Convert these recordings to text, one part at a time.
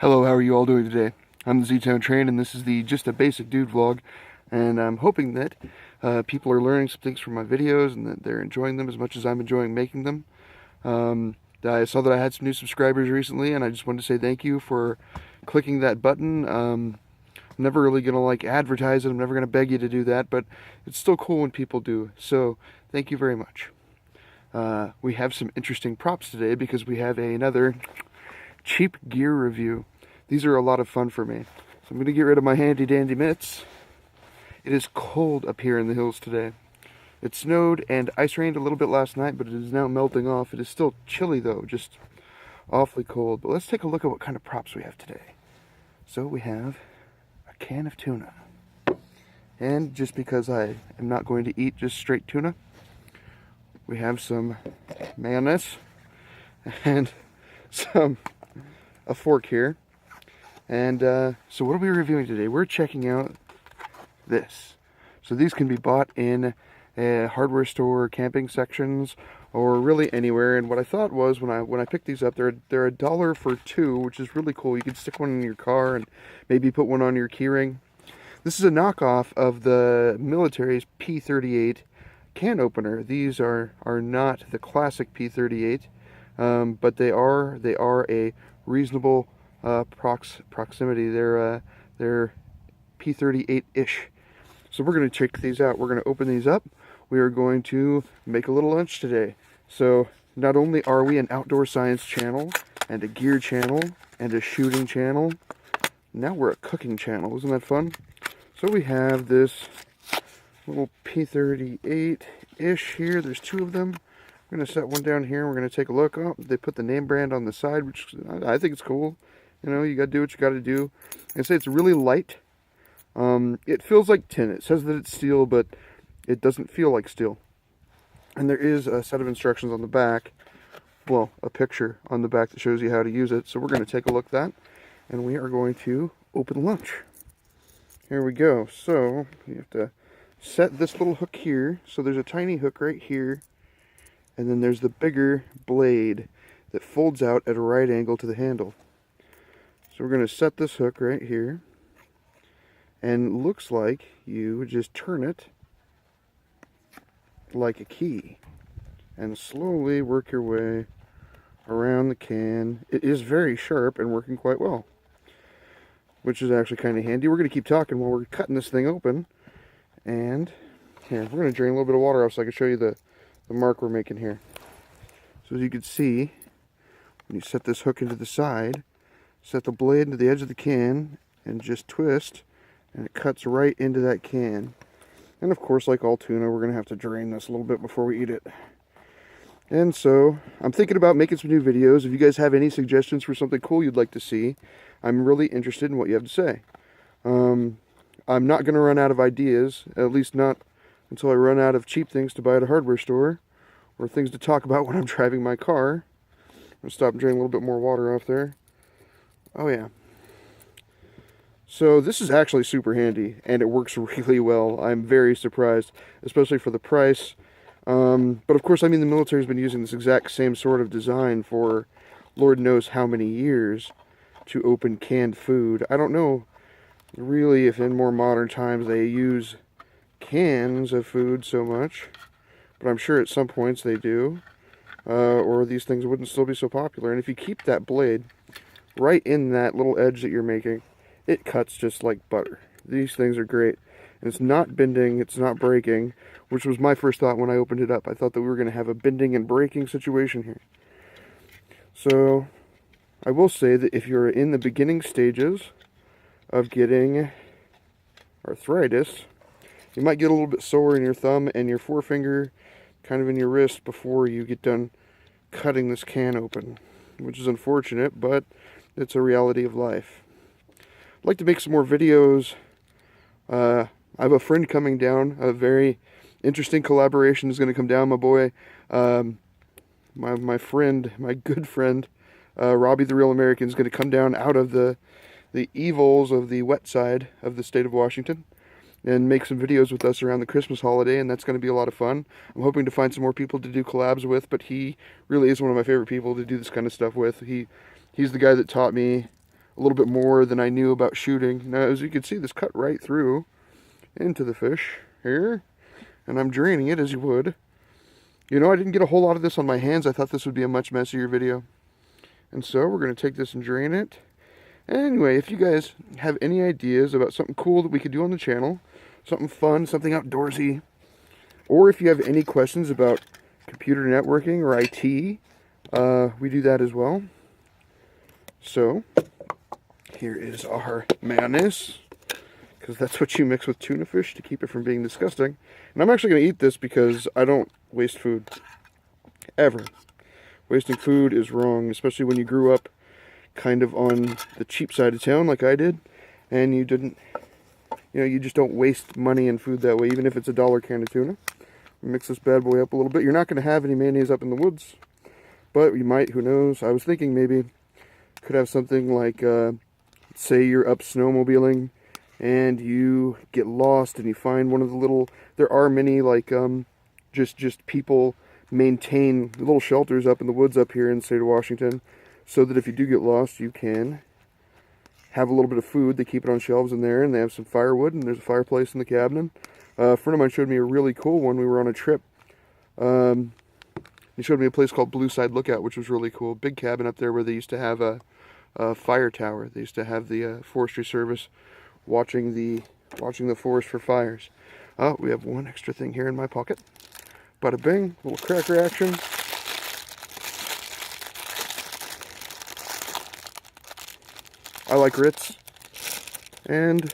Hello, how are you all doing today? I'm the Z-Town Train, and this is the Just a Basic Dude vlog, and I'm hoping that people are learning some things from my videos and that they're enjoying them as much as I'm enjoying making them. I saw that I had some new subscribers recently, and I just wanted to say thank you for clicking that button. I'm never really going to advertise it, I'm never going to beg you to do that, but it's still cool when people do, so thank you very much. We have some interesting props today because we have another cheap gear review. These are a lot of fun for me. So I'm going to get rid of my handy dandy mitts. It is cold up here in the hills today. It snowed and ice rained a little bit last night, but it is now melting off. It is still chilly though, just awfully cold. But let's take a look at what kind of props we have today. So we have a can of tuna. And just because I am not going to eat just straight tuna, we have some mayonnaise and a fork here. And so what are we reviewing today? We're checking out this. So these can be bought in hardware store camping sections or really anywhere. And what I thought was when I picked these up, they're $1 for two, which is really cool. You can stick one in your car and maybe put one on your keyring. This is a knockoff of the military's P38 can opener. These are not the classic P38, but they are a reasonable proximity. They're P38-ish. So we're going to check these out. We're going to open these up. We are going to make a little lunch today. So not only are we an outdoor science channel and a gear channel and a shooting channel, now we're a cooking channel. Isn't that fun? So we have this little P38-ish here. There's two of them. We're going to set one down here. We're going to take a look. Oh, they put the name brand on the side, which I think it's cool. You know, you got to do what you got to do. I say it's really light. It feels like tin. It says that it's steel, but it doesn't feel like steel. And there is a set of instructions on the back. Well, a picture on the back that shows you how to use it. So we're going to take a look at that. And we are going to open lunch. Here we go. So you have to set this little hook here. So there's a tiny hook right here. And then there's the bigger blade that folds out at a right angle to the handle. So we're going to set this hook right here. And looks like you just turn it like a key. And slowly work your way around the can. It is very sharp and working quite well, which is actually kind of handy. We're going to keep talking while we're cutting this thing open. And here, we're going to drain a little bit of water off so I can show you the mark we're making here. So as you can see, when you set this hook into the side, set the blade into the edge of the can and just twist, and it cuts right into that can. And of course, like all tuna, we're going to have to drain this a little bit before we eat it. And so I'm thinking about making some new videos. If you guys have any suggestions for something cool you'd like to see, I'm really interested in what you have to say. I'm not going to run out of ideas, at least not until I run out of cheap things to buy at a hardware store or things to talk about when I'm driving my car. I'm going to stop and drain a little bit more water off there. Oh yeah. So this is actually super handy and it works really well. I'm very surprised, especially for the price. But of course, I mean, the military's been using this exact same sort of design for Lord knows how many years to open canned food. I don't know really if in more modern times they use cans of food so much, but I'm sure at some points they do, or these things wouldn't still be so popular. And if you keep that blade right in that little edge that you're making, it cuts just like butter. These things are great. And it's not bending, it's not breaking, which was my first thought when I opened it up. I thought that we were going to have a bending and breaking situation here. So I will say that if you're in the beginning stages of getting arthritis, you might get a little bit sore in your thumb and your forefinger, kind of in your wrist, before you get done cutting this can open, which is unfortunate, but it's a reality of life. I'd like to make some more videos. I have a friend coming down, a very interesting collaboration is going to come down, my boy. My friend, my good friend, Robbie the Real American, is going to come down out of the evils of the wet side of the state of Washington and make some videos with us around the Christmas holiday, and that's going to be a lot of fun. I'm hoping to find some more people to do collabs with, but he really is one of my favorite people to do this kind of stuff with. He's the guy that taught me a little bit more than I knew about shooting. Now, as you can see, this cut right through into the fish here, and I'm draining it as you would. You know, I didn't get a whole lot of this on my hands. I thought this would be a much messier video. And so we're going to take this and drain it. Anyway, if you guys have any ideas about something cool that we could do on the channel, something fun, something outdoorsy, or if you have any questions about computer networking or IT, we do that as well. So, here is our mayonnaise, because that's what you mix with tuna fish to keep it from being disgusting. And I'm actually going to eat this because I don't waste food, ever. Wasting food is wrong, especially when you grew up kind of on the cheap side of town like I did, and you didn't, you know, you just don't waste money and food that way, even if it's a $1 can of tuna. Mix this bad boy up a little bit. You're not going to have any mayonnaise up in the woods, but you might, who knows. I was thinking maybe could have something like, say you're up snowmobiling and you get lost and you find one of the little, there are many like just people maintain little shelters up in the woods up here in the state of Washington, so that if you do get lost, you can have a little bit of food. They keep it on shelves in there, and they have some firewood, and there's a fireplace in the cabinet. A friend of mine showed me a really cool one. We were on a trip. He showed me a place called Blue Side Lookout, which was really cool. Big cabin up there where they used to have a fire tower. They used to have the Forestry Service watching the forest for fires. Oh, we have one extra thing here in my pocket. Bada bing, little cracker action. I like Ritz. And a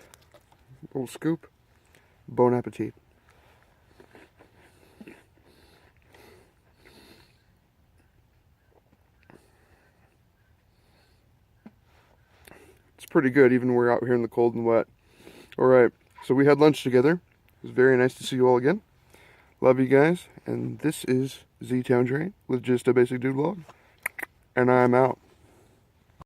little scoop. Bon appetit. It's pretty good, even when we're out here in the cold and wet. Alright, so we had lunch together. It was very nice to see you all again. Love you guys, and this is Z-Town Drain with Just a Basic Dude Vlog, and I'm out.